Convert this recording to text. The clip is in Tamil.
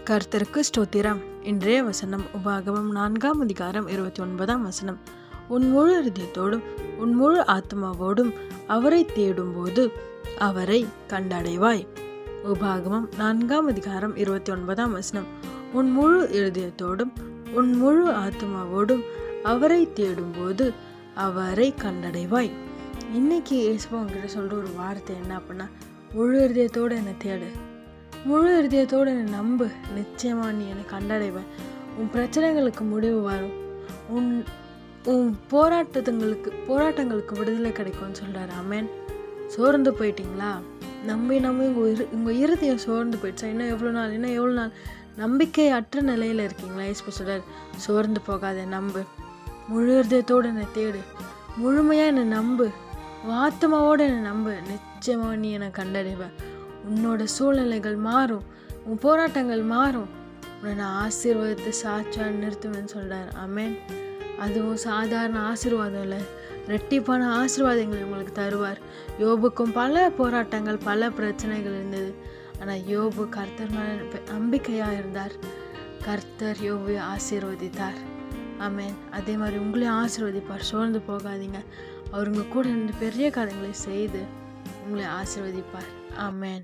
கர்த்தருக்கு ஸ்தோத்திரம். இன்றைய வசனம் உபாகமம் 4:29. உன் முழு இருதயத்தோடும் உன் முழு ஆத்மாவோடும் அவரை தேடும்போது அவரை கண்டடைவாய். உபாகமம் 4:29. உன் முழு இருதயத்தோடும் உன் முழு ஆத்மாவோடும் அவரை தேடும்போது அவரை கண்டடைவாய். இன்னைக்கு இயேசுவா உங்ககிட்ட சொல்ற ஒரு வார்த்தை என்ன அப்படின்னா, முழு இருதயத்தோடு என்னை தேடு, முழு இருதயத்தோடு என்னை நம்பு, நிச்சயமா நீ என்னை கண்டடைவ. உன் பிரச்சனைகளுக்கு முடிவு வரும், உன் போராட்டங்களுக்கு விடுதலை கிடைக்கும்னு சொல்றாரு. ஆமென். சோர்ந்து போயிட்டீங்களா? நம்பி உங்கள் இருதயம் சோர்ந்து போயிடுச்சா? இன்னும் எவ்வளோ நாள் நம்பிக்கை அற்ற நிலையில் இருக்கீங்களா? இயேசு சொல்றார், சோர்ந்து போகாத, நம்பு, முழு இருதயத்தோடு என்னை தேடு, முழுமையாக என்னை நம்பு, ஆத்மாவோடு என்னை நம்பு, நிச்சயமாக நீ என்னை கண்டடைவ. உன்னோட சூழ்நிலைகள் மாறும், உன் போராட்டங்கள் மாறும், உன்னை நான் ஆசீர்வாதத்தை சாட்சியாக நிறுத்துவேன்னு சொல்கிறார். ஆமென். அதுவும் சாதாரண ஆசீர்வாதம் இல்லை, ரெட்டிப்பான ஆசீர்வாதங்களை உங்களுக்கு தருவார். யோபுக்கும் பல போராட்டங்கள், பல பிரச்சனைகள் இருந்தது. ஆனால் யோபு கர்த்தர் மேல நம்பிக்கையாக இருந்தார். கர்த்தர் யோபுவை ஆசீர்வதித்தார். ஆமென். அதே மாதிரி உங்களையும் ஆசீர்வதிப்பார். சோர்ந்து போகாதீங்க. அவர் உங்கள் கூட இருந்து பெரிய காரியங்களை செய்து உங்களை ஆசீர்வதிப்பார். ஆமென்.